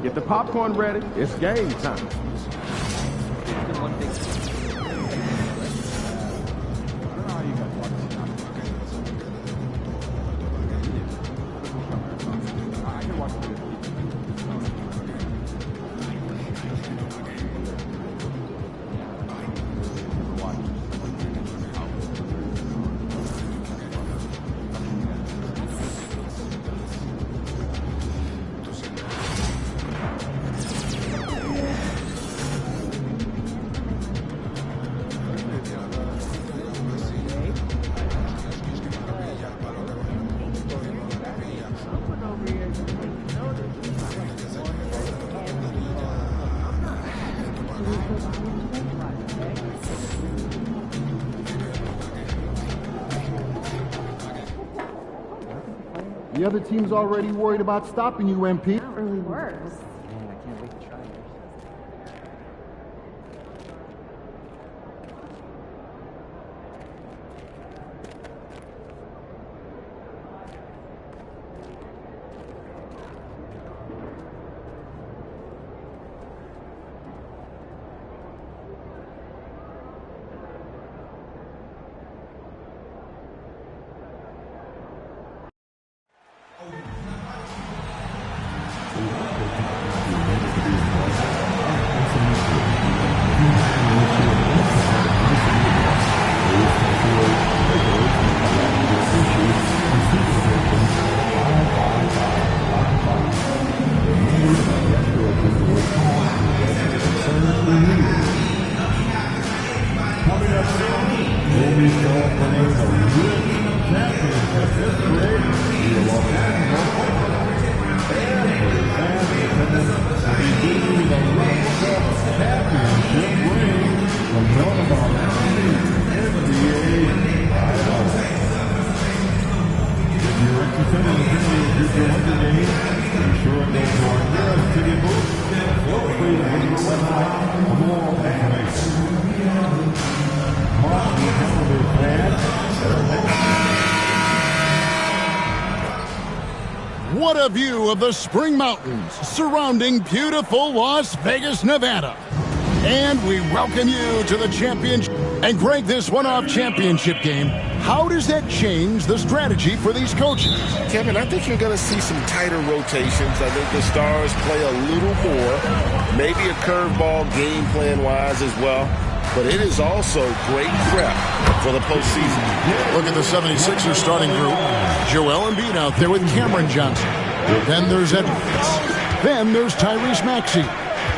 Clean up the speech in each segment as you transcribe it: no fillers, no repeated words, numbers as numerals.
Get the popcorn ready. It's game time. The other team's already worried about stopping you, MP. Not really worse. Man, I can't wait to try yours. What a view of the Spring Mountains surrounding beautiful Las Vegas, Nevada. And we welcome you to the championship. And Greg, this one-off championship game, how does that change the strategy for these coaches? Kevin, I think you're going to see some tighter rotations. I think the Stars play a little more, maybe a curveball game plan-wise as well. But it is also great prep for the postseason. Look at the 76ers starting group. Joel Embiid out there with Cameron Johnson. Then there's Edwards. Then there's Tyrese Maxey.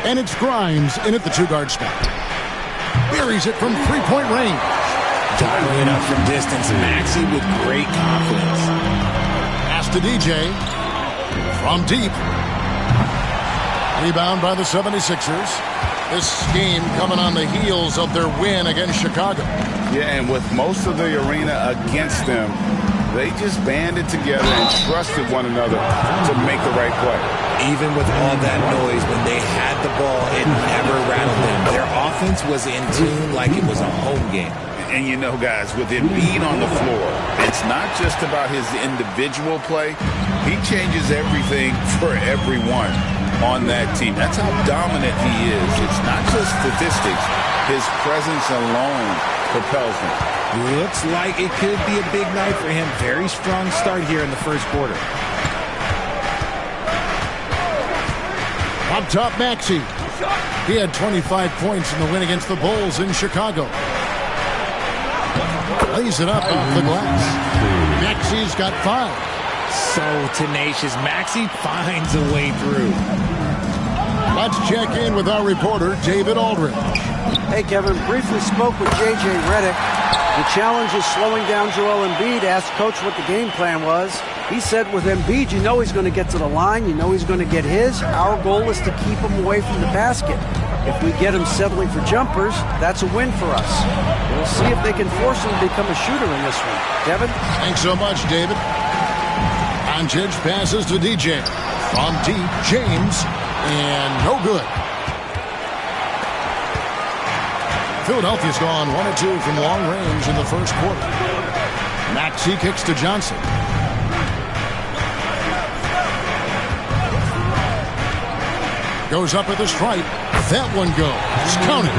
And it's Grimes in at the two-guard spot. Buries it from three-point range. Dialing up from distance, Maxey with great confidence. Pass to DJ. From deep. Rebound by the 76ers. This game coming on the heels of their win against Chicago. Yeah, and with most of the arena against them, they just banded together and trusted one another to make the right play. Even with all that noise, when they had the ball, it never rattled them. Their offense was in tune like it was a home game. And you know, guys, with Embiid on the floor, it's not just about his individual play. He changes everything for everyone on that team. That's how dominant he is. It's not just statistics. His presence alone propels him. Looks like it could be a big night for him. Very strong start here in the first quarter. Up top, Maxey. He had 25 points in the win against the Bulls in Chicago. Lays it up off the glass. Maxey's got 5. So tenacious. Maxey finds a way through. Let's check in with our reporter, David Aldridge. Hey, Kevin. Briefly spoke with J.J. Redick. The challenge is slowing down Joel Embiid. Asked Coach what the game plan was. He said with Embiid, you know he's going to get to the line. You know he's going to get his. Our goal is to keep him away from the basket. If we get him settling for jumpers, that's a win for us. We'll see if they can force him to become a shooter in this one. Kevin? Thanks so much, David. Doncic passes to DJ. From deep, James. And no good. Philadelphia's gone 1 of 2 from long range in the first quarter. Maxey kicks to Johnson. Goes up at the stripe. That one goes. Counted.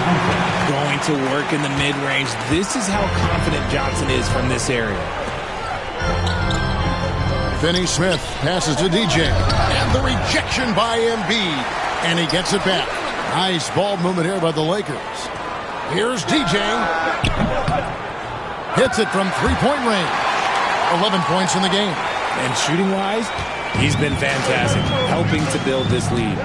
Going to work in the mid-range. This is how confident Johnson is from this area. Finney Smith passes to DJ. And the rejection by Embiid. And he gets it back. Nice ball movement here by the Lakers. Here's DJ. Hits it from three-point range. 11 points in the game. And shooting-wise, he's been fantastic, helping to build this lead.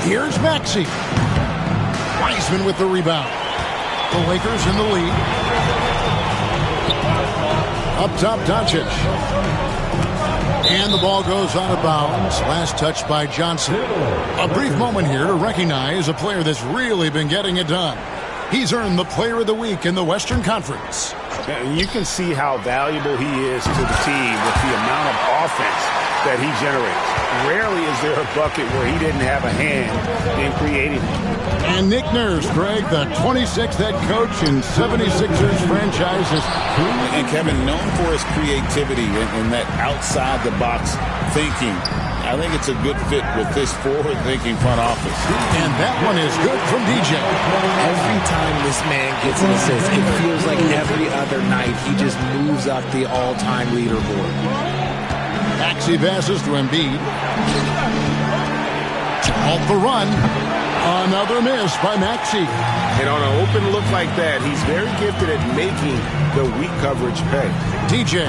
Here's Maxey. Wiseman with the rebound. The Lakers in the lead. Up top, Doncic. And the ball goes out of bounds. Last touch by Johnson. A brief moment here to recognize a player that's really been getting it done. He's earned the Player of the Week in the Western Conference. You can see how valuable he is to the team with the amount of offense that he generates. Rarely is there a bucket where he didn't have a hand in creating it. And Nick Nurse, Greg, the 26th head coach in 76ers franchises. And Kevin, known for his creativity and that outside-the-box thinking. I think it's a good fit with this forward-thinking front office. And that one is good from DJ. Every time this man gets an assist, it feels like every other night he just moves up the all-time leaderboard. Maxey passes to Embiid. Off the run. Another miss by Maxey. And on an open look like that, he's very gifted at making the weak coverage pay. DJ.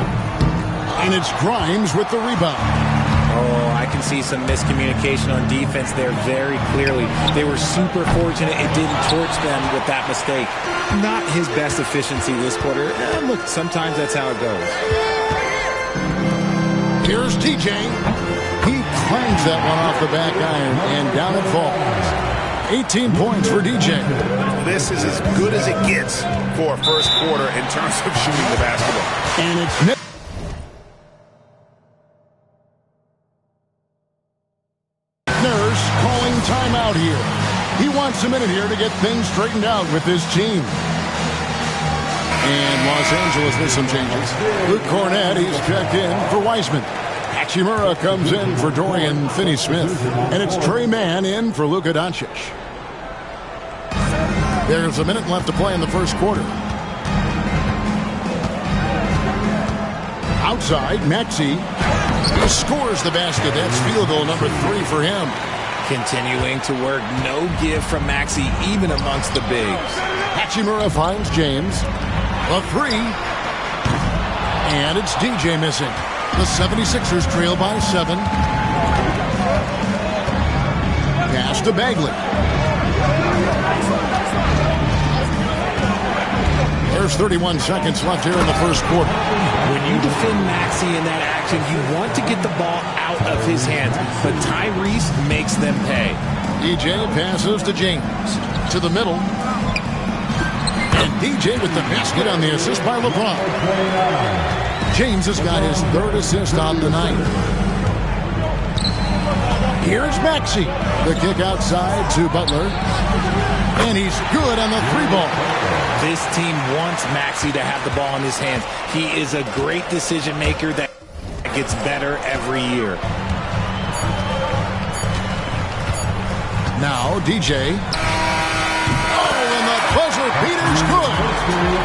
And it's Grimes with the rebound. Oh, I can see some miscommunication on defense there very clearly. They were super fortunate it didn't torch them with that mistake. Not his best efficiency this quarter. Look, sometimes that's how it goes. Here's DJ. He clangs that one off the back iron, and down it falls. 18 points for DJ. This is as good as it gets for a first quarter in terms of shooting the basketball. And it's Nick. Timeout here. He wants a minute here to get things straightened out with his team. And Los Angeles with some changes. Luke Cornett, he's checked in for Wiseman. Hachimura comes in for Dorian Finney-Smith. And it's Trey Mann in for Luka Doncic. There's a minute left to play in the first quarter. Outside, Maxey. He scores the basket. That's field goal number 3 for him. Continuing to work, no give from Maxey, even amongst the bigs. Hachimura finds James. A 3. And it's DJ missing. The 76ers trail by 7. Pass to Bagley. There's 31 seconds left here in the first quarter. When you defend Maxey in that action, you want to get the ball out of his hands, but Tyrese makes them pay. DJ passes to James. To the middle. And DJ with the basket on the assist by LeBron. James has got his 3rd assist on the night. Here's Maxey. The kick outside to Butler. And he's good on the 3-ball. This team wants Maxey to have the ball in his hands. He is a great decision maker that gets better every year. Now DJ. Oh, and the buzzer beater's good.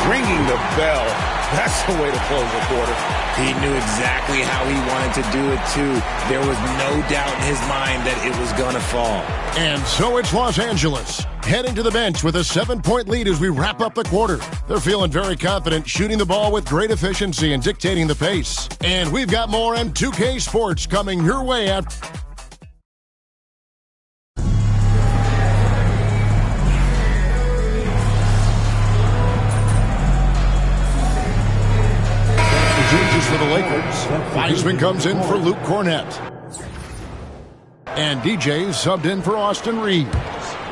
Ringing the bell. That's the way to close the quarter. He knew exactly how he wanted to do it, too. There was no doubt in his mind that it was going to fall. And so it's Los Angeles, heading to the bench with a 7-point lead as we wrap up the quarter. They're feeling very confident, shooting the ball with great efficiency and dictating the pace. And we've got more M2K Sports coming your way after. Changes for the Lakers. Wiseman comes in for Luke Cornett. And DJ subbed in for Austin Reeves.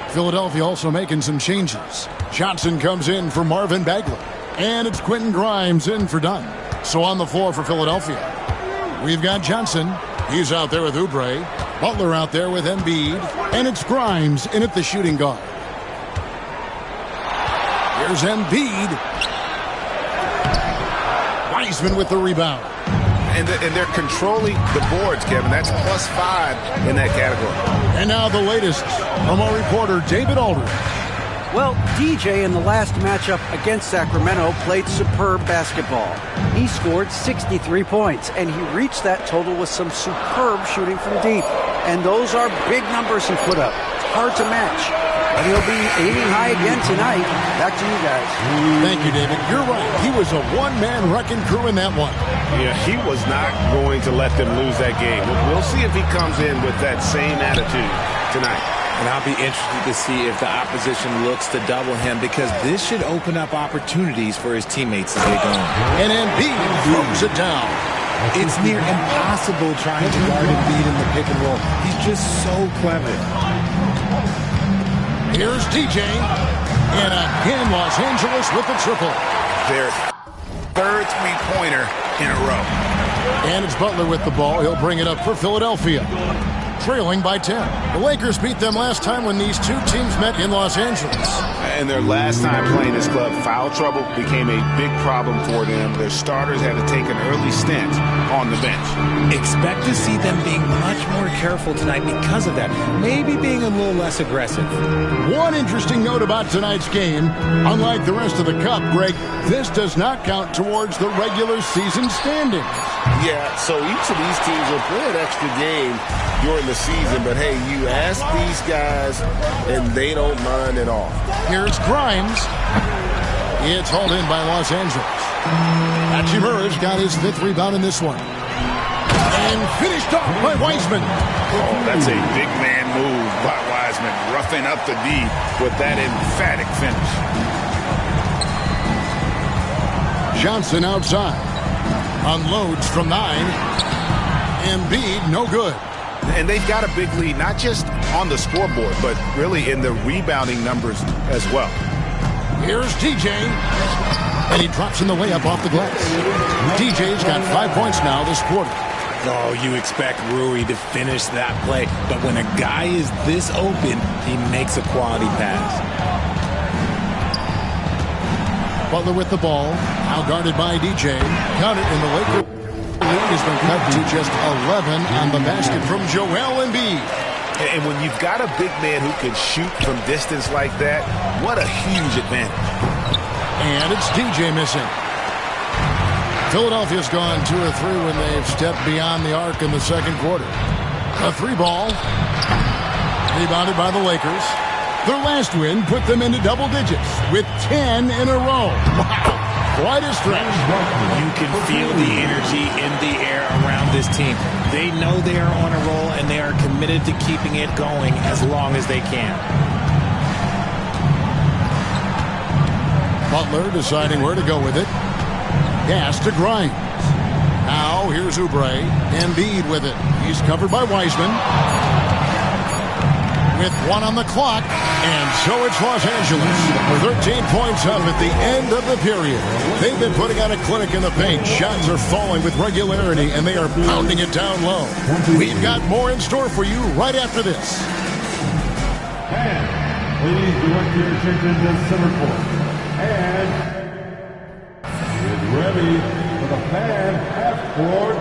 Philadelphia also making some changes. Johnson comes in for Marvin Bagley. And it's Quentin Grimes in for Dunn. So on the floor for Philadelphia, we've got Johnson. He's out there with Oubre. Butler out there with Embiid. And it's Grimes in at the shooting guard. Here's Embiid. Wiseman with the rebound. And they're controlling the boards, Kevin. That's +5 in that category. And now the latest from our reporter, David Aldridge. Well, DJ in the last matchup against Sacramento played superb basketball. He scored 63 points, and he reached that total with some superb shooting from deep. And those are big numbers he put up. Hard to match. But he'll be aiming high again tonight. Back to you guys. Thank you, David. You're right. He was a one-man wrecking crew in that one. Yeah, he was not going to let them lose that game. We'll see if he comes in with that same attitude tonight. And I'll be interested to see if the opposition looks to double him, because this should open up opportunities for his teammates as they go on. And Embiid throws it down. It's near impossible trying to guard Embiid in the pick and roll. He's just so clever. Here's DJ. And again, Los Angeles with the triple. Their third three-pointer in a row. And it's Butler with the ball. He'll bring it up for Philadelphia, trailing by 10. The Lakers beat them last time when these two teams met in Los Angeles. And their last time playing this club, foul trouble became a big problem for them. Their starters had to take an early stint on the bench. Expect to see them being much more careful tonight because of that. Maybe being a little less aggressive. One interesting note about tonight's game, unlike the rest of the Cup, Greg, this does not count towards the regular season standings. Yeah, so each of these teams will play an extra game during the season, but hey, you ask these guys and they don't mind at all. Here's Grimes. It's hauled in by Los Angeles. Hachimura's got his 5th rebound in this one. And finished off by Wiseman. Oh, that's a big man move by Wiseman, roughing up the D with that emphatic finish. Johnson outside. Unloads from 9. Embiid, no good. And they've got a big lead, not just on the scoreboard, but really in the rebounding numbers as well. Here's DJ. And he drops in the layup off the glass. DJ's got 5 points now this quarter. Oh, you expect Rui to finish that play, but when a guy is this open, he makes a quality pass. Butler with the ball, now guarded by DJ. Count it, in the Lakers lead has been cut to just 11 on the basket from Joel Embiid. And when you've got a big man who can shoot from distance like that, what a huge advantage. And it's DJ missing. Philadelphia's gone 2 or 3 when they've stepped beyond the arc in the second quarter. A 3 ball, rebounded by the Lakers. Their last win put them into double digits with 10 in a row. Wow, quite a stretch. You can feel the energy in the air around this team. They know they are on a roll, and they are committed to keeping it going as long as they can. Butler deciding where to go with it. Pass to Grimes. Now here's Oubre. Embiid with it. He's covered by Wiseman. With 1 on the clock, and so it's Los Angeles. 13 points up at the end of the period. They've been putting on a clinic in the paint. Shots are falling with regularity, and they are pounding it down low. We've got more in store for you right after this. And please direct your attention to center court. And get ready for the fan half court.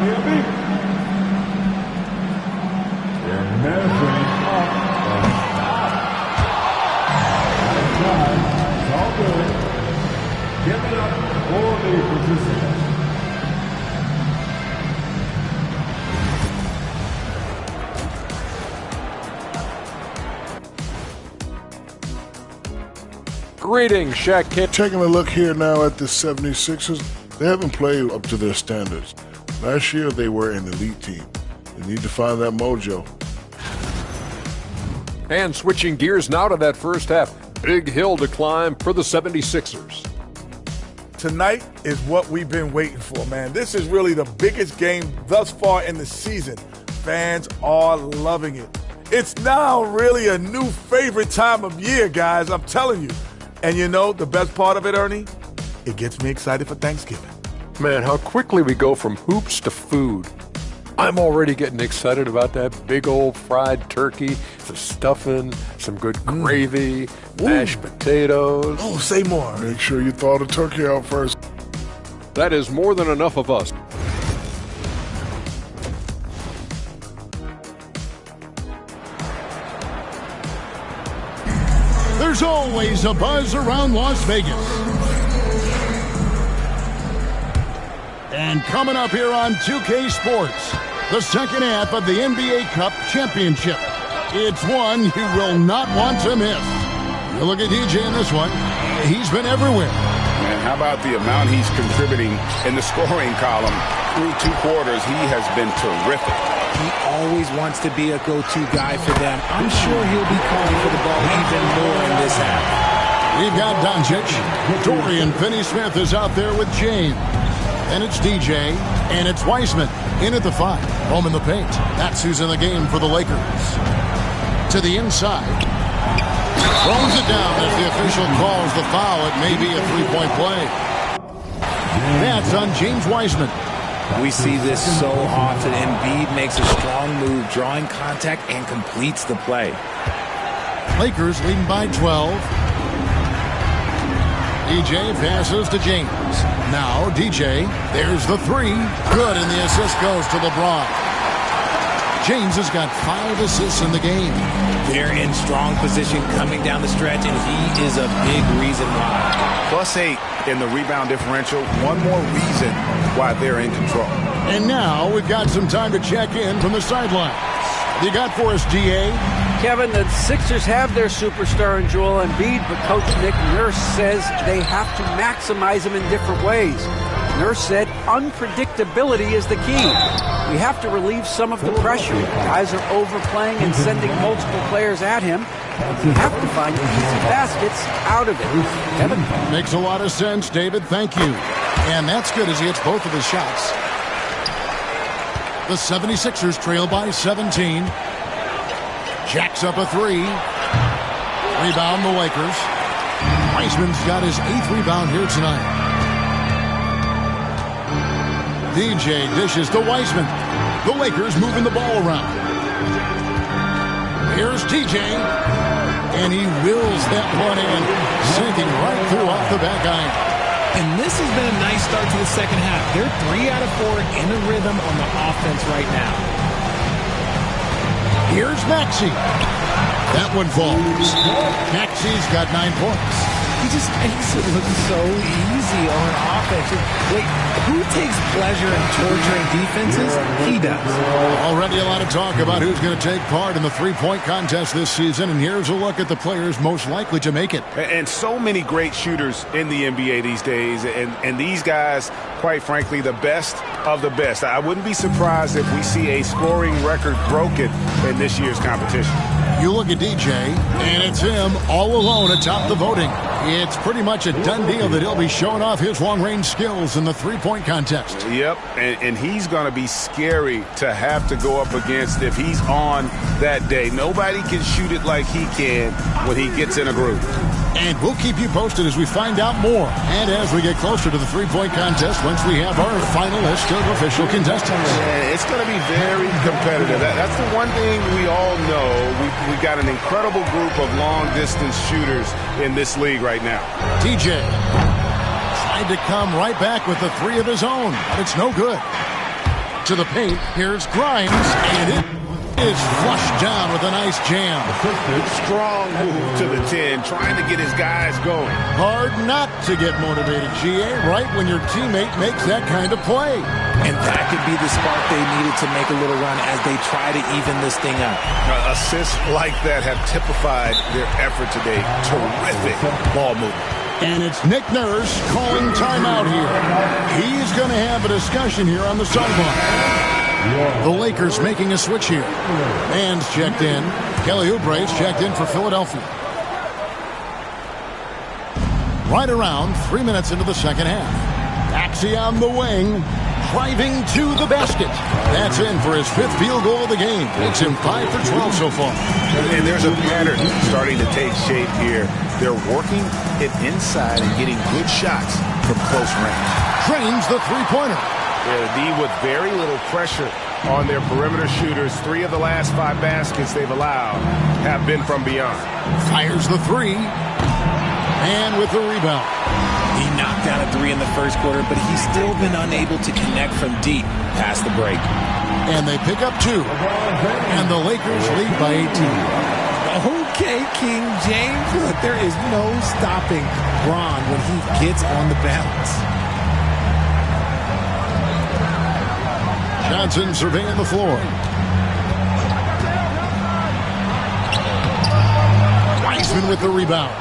Embiid. They're measuring up the shot. It's all good. Give it up for the participants. Greetings, Shaq Kent. Taking a look here now at the 76ers, they haven't played up to their standards. Last year, they were an elite team. They need to find that mojo. And switching gears now to that first half. Big hill to climb for the 76ers. Tonight is what we've been waiting for, man. This is really the biggest game thus far in the season. Fans are loving it. It's now really a new favorite time of year, guys, I'm telling you. And you know, the best part of it, Ernie? It gets me excited for Thanksgiving. Man, how quickly we go from hoops to food. I'm already getting excited about that big old fried turkey, some stuffing, some good gravy, mashed potatoes. Oh, say more. Make sure you thaw the turkey out first. That is more than enough of us. There's always a buzz around Las Vegas. And coming up here on 2K Sports, the second half of the NBA Cup Championship. It's one you will not want to miss. You look at DJ in this one. He's been everywhere. And how about the amount he's contributing in the scoring column? Through 2 quarters, he has been terrific. He always wants to be a go-to guy for them. I'm sure he'll be calling for the ball even more in this half. We've got Doncic. Dorian Finney-Smith is out there with James. And it's DJ, and it's Wiseman in at the 5. Home in the paint. That's who's in the game for the Lakers. To the inside. Throws it down as the official calls the foul. It may be a 3-point play. That's on James Wiseman. We see this so often. Embiid makes a strong move, drawing contact, and completes the play. Lakers leading by 12. DJ passes to James. Now DJ, there's the 3. Good, and the assist goes to LeBron. James has got 5 assists in the game. They're in strong position coming down the stretch, and he is a big reason why. +8 in the rebound differential. One more reason why they're in control. And now we've got some time to check in from the sidelines. You got for us, DA? Kevin, the Sixers have their superstar in Joel Embiid, but Coach Nick Nurse says they have to maximize him in different ways. Nurse said unpredictability is the key. We have to relieve some of the pressure. Guys are overplaying and sending multiple players at him. We have to find easy baskets out of it. Kevin? Makes a lot of sense, David. Thank you. And that's good as he hits both of his shots. The 76ers trail by 17. Jacks up a 3. Rebound the Lakers. Wiseman's got his 8th rebound here tonight. DJ dishes to Wiseman. The Lakers moving the ball around. Here's DJ. And he wills that one in. Sinking right through off the back iron. And this has been a nice start to the second half. They're 3 out of 4 in a rhythm on the offense right now. Here's Maxey. That one falls. Maxey's got 9 points. He just makes it look so easy on offense. Like, who takes pleasure in torturing defenses? He does. Already a lot of talk about who's going to take part in the 3-point contest this season, and here's a look at the players most likely to make it. And so many great shooters in the NBA these days, and these guys, quite frankly, the best of the best. I wouldn't be surprised if we see a scoring record broken in this year's competition. You look at DJ, and it's him all alone atop the voting. It's pretty much a done deal that he'll be showing off his long-range skills in the 3-point contest. Yep, and he's going to be scary to have to go up against if he's on that day. Nobody can shoot it like he can when he gets in a groove. And we'll keep you posted as we find out more. And as we get closer to the 3-point contest, once we have our final list of official contestants. Yeah, it's going to be very competitive. That's the one thing we all know. We've got an incredible group of long-distance shooters in this league right now. DJ tried to come right back with the 3 of his own, but it's no good. To the paint, here's Grimes, and it is flushed down with a nice jam. Strong move to the 10, trying to get his guys going. Hard not to get motivated, GA, right when your teammate makes that kind of play. And that could be the spark they needed to make a little run as they try to even this thing up. Assists like that have typified their effort today. Terrific ball movement. And it's Nick Nurse calling timeout here. He's going to have a discussion here on the sideline. The Lakers making a switch here. Man's checked in. Kelly Oubre's checked in for Philadelphia. Right around 3 minutes into the second half. Maxey on the wing, driving to the basket. That's in for his 5th field goal of the game. Makes him 5 for 12 so far. And there's a pattern starting to take shape here. They're working it inside and getting good shots from close range. Drains the 3-pointer. D with very little pressure on their perimeter shooters. 3 of the last 5 baskets they've allowed have been from beyond. Fires the 3. And with the rebound. He knocked down a 3 in the first quarter, but he's still been unable to connect from deep past the break. And they pick up 2. And the Lakers lead by 18. Okay, King James. Look, there is no stopping Bron when he gets on the bounce. Johnson surveying the floor. Wiseman with the rebound.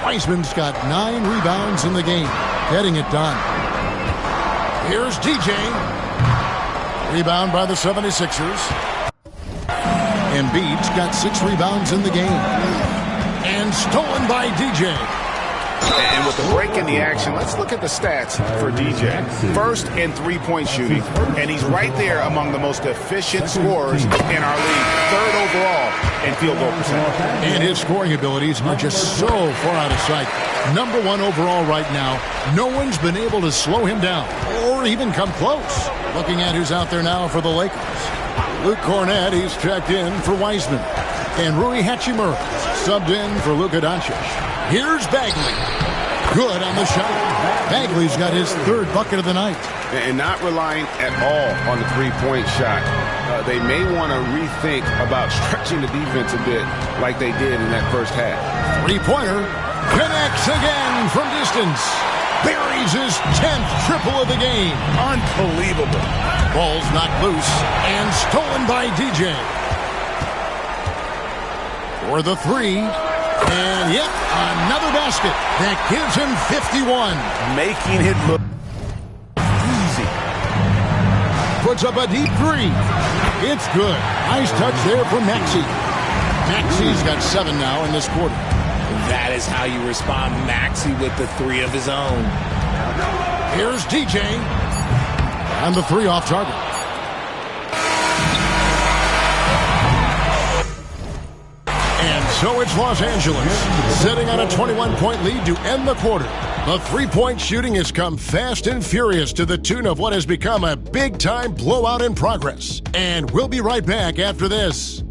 Wiseman's got 9 rebounds in the game, getting it done. Here's DJ. Rebound by the 76ers. Embiid's got 6 rebounds in the game. And stolen by DJ. And with the break in the action, let's look at the stats for DJ. First in three-point shooting, and he's right there among the most efficient scorers in our league. 3rd overall in field goal percentage. And his scoring abilities are just so far out of sight. Number 1 overall right now. No one's been able to slow him down or even come close. Looking at who's out there now for the Lakers. Luke Cornett, he's checked in for Wiseman. And Rui Hachimura subbed in for Luka Doncic. Here's Bagley. Good on the shot. Bagley's got his 3rd bucket of the night. And not relying at all on the three-point shot. They may want to rethink about stretching the defense a bit like they did in that first half. 3-pointer connects again from distance. Buries his 10th triple of the game. Unbelievable. Ball's knocked loose and stolen by DJ. For the 3. And yep, another basket. That gives him 51. Making it look easy. Puts up a deep 3. It's good. Nice touch there from Maxey. Maxey's got 7 now in this quarter. That is how you respond. Maxey with the 3 of his own. Here's DJ. And the 3 off target. And so it's Los Angeles, sitting on a 21-point lead to end the quarter. The 3-point shooting has come fast and furious to the tune of what has become a big-time blowout in progress. And we'll be right back after this.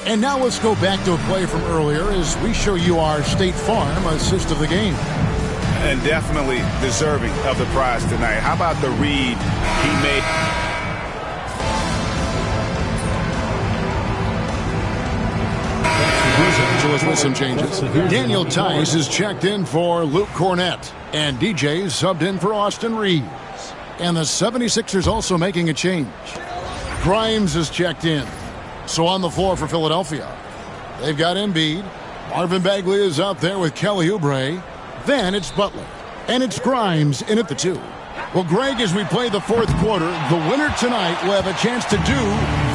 And now let's go back to a play from earlier as we show you our State Farm assist of the game. And definitely deserving of the prize tonight. How about the read he made? Los Angeles with some changes. Daniel Tice is checked in for Luke Cornett. And DJ subbed in for Austin Reeves. And the 76ers also making a change. Grimes is checked in. So on the floor for Philadelphia, they've got Embiid. Marvin Bagley is out there with Kelly Oubre. Then it's Butler. And it's Grimes in at the 2. Well, Greg, as we play the 4th quarter, the winner tonight will have a chance to do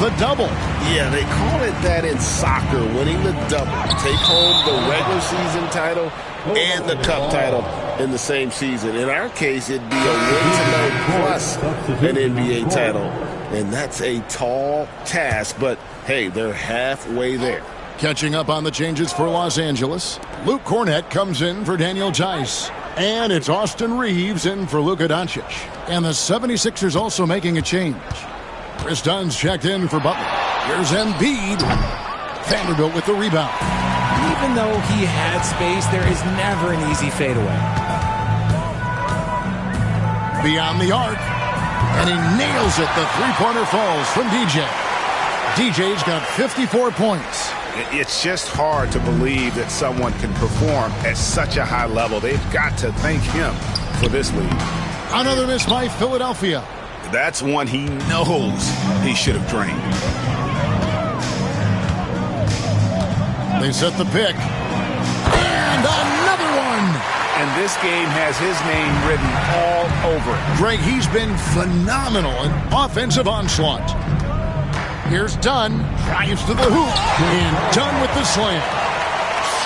the double. Yeah, they call it that in soccer, winning the double. Take home the regular season title and the cup title in the same season. In our case, it'd be a win tonight plus an NBA title. And that's a tall task, but hey, they're halfway there. Catching up on the changes for Los Angeles, Luke Cornett comes in for Daniel Tice. And it's Austin Reeves in for Luka Doncic. And the 76ers also making a change. Chris Dunn's checked in for Butler. Here's Embiid. Vanderbilt with the rebound. Even though he had space, there is never an easy fadeaway. Beyond the arc. And he nails it. The 3-pointer falls from DJ. DJ's got 54 points. It's just hard to believe that someone can perform at such a high level. They've got to thank him for this lead. Another miss by Philadelphia. That's one he knows he should have drained. They set the pick. And another one. And this game has his name written all over it. Greg, he's been phenomenal in offensive onslaught. Here's Dunn, drives to the hoop, and Dunn with the slam.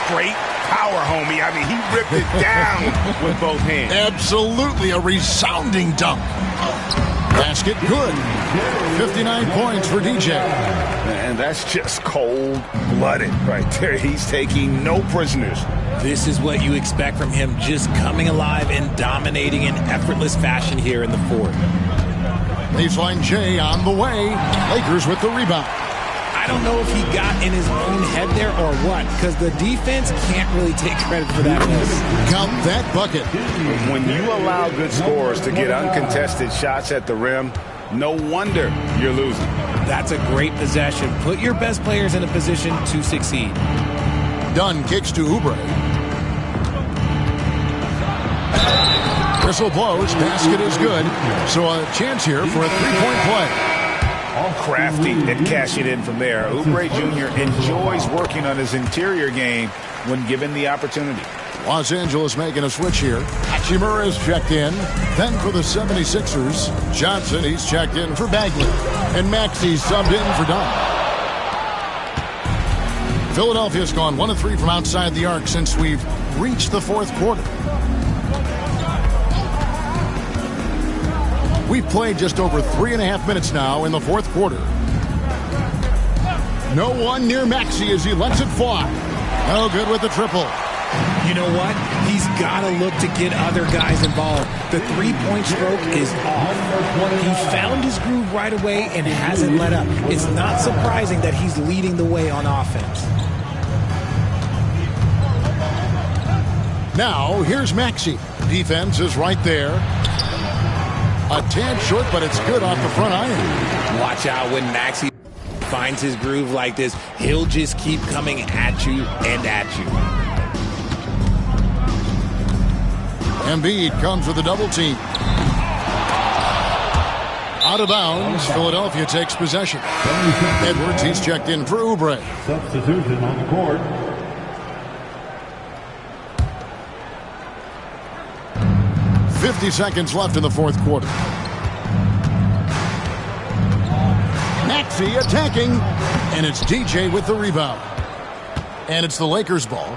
Straight power, homie. I mean, he ripped it down with both hands. Absolutely a resounding dunk. Basket good. 59 points for DJ. And that's just cold-blooded right there. He's taking no prisoners. This is what you expect from him, just coming alive and dominating in effortless fashion here in the 4th. Baseline J on the way. Lakers with the rebound. I I don't know if he got in his own head there or what, because the defense can't really take credit for that miss. Count that bucket. When you allow good scorers to get uncontested shots at the rim, no wonder you're losing. That's a great possession. Put your best players in a position to succeed. Dunn kicks to Oubre. Whistle blows. Basket is good. So a chance here for a three-point play. Crafty at cashing in from there. Oubre Jr. enjoys working on his interior game when given the opportunity. Los Angeles making a switch here. Hachimura is checked in. Then for the 76ers, Johnson, he's checked in for Bagley. And Maxey's subbed in for Dunn. Philadelphia's gone 1 of 3 from outside the arc since we've reached the fourth quarter. We've played just over 3.5 minutes now in the fourth quarter. No one near Maxey as he lets it fly. No good with the triple. You know what? He's got to look to get other guys involved. The three-point stroke is off. He found his groove right away and hasn't let up. It's not surprising that he's leading the way on offense. Now, here's Maxey. Defense is right there. A tad short, but it's good off the front iron. Watch out when Maxey finds his groove like this. He'll just keep coming at you and at you. Embiid comes with a double team. Out of bounds, Philadelphia takes possession. Edwards, he's checked in for Oubre. Substitution on the court. .50 seconds left in the fourth quarter. Maxey attacking, and it's DJ with the rebound. And it's the Lakers' ball.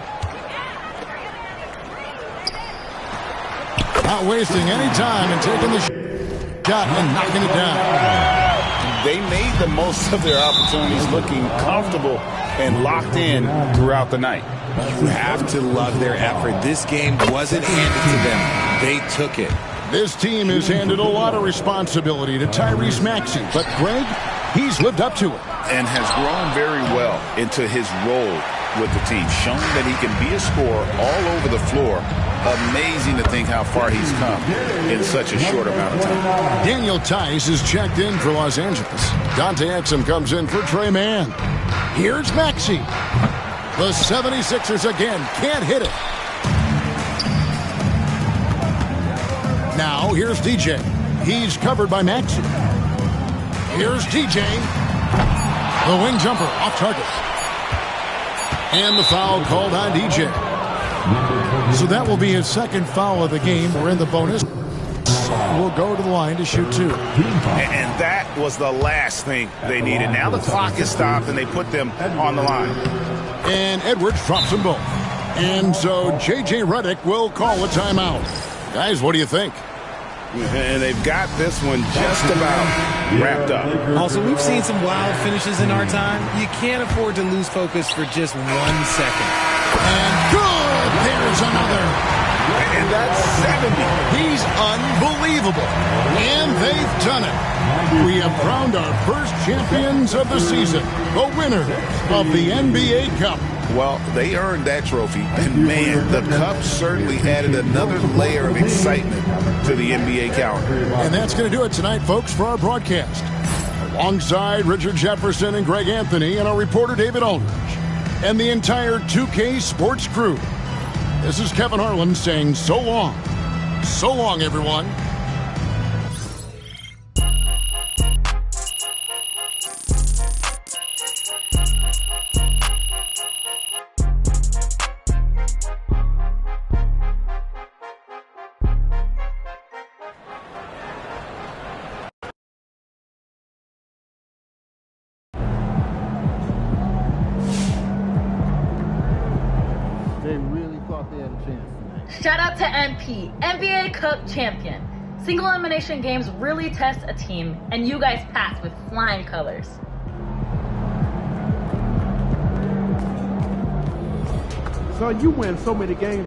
Not wasting any time and taking the shot and knocking it down. They made the most of their opportunities, looking comfortable and locked in throughout the night. You have to love their effort. This game wasn't handed to them. They took it. This team has handed a lot of responsibility to Tyrese Maxey, but Greg, he's lived up to it. And has grown very well into his role with the team, showing that he can be a scorer all over the floor. Amazing to think how far he's come in such a short amount of time. Daniel Tice is checked in for Los Angeles. Dante Exum comes in for Trey Mann. Here's Maxey. The 76ers again can't hit it. Now here's DJ. He's covered by Maxey. Here's DJ. The wing jumper off target. And the foul called on DJ. So that will be his second foul of the game. We're in the bonus. We'll go to the line to shoot 2. And that was the last thing they needed. Now the clock is stopped and they put them on the line. And Edwards drops them both. And so J.J. Redick will call a timeout. Guys, what do you think? And they've got this one just about wrapped up. Also, we've seen some wild finishes in our time. You can't afford to lose focus for just 1 second. And good! There's another. And that's 70. He's unbelievable. And they've done it. We have crowned our first champions of the season, the winners of the NBA Cup. Well, they earned that trophy, and man, the Cup certainly added another layer of excitement to the NBA calendar. And that's going to do it tonight, folks, for our broadcast. Alongside Richard Jefferson and Greg Anthony and our reporter David Aldridge and the entire 2K Sports crew, this is Kevin Harlan saying so long. So long, everyone. Shout out to MP, NBA Cup champion. Single elimination games really test a team, and you guys passed with flying colors. So you win so many games.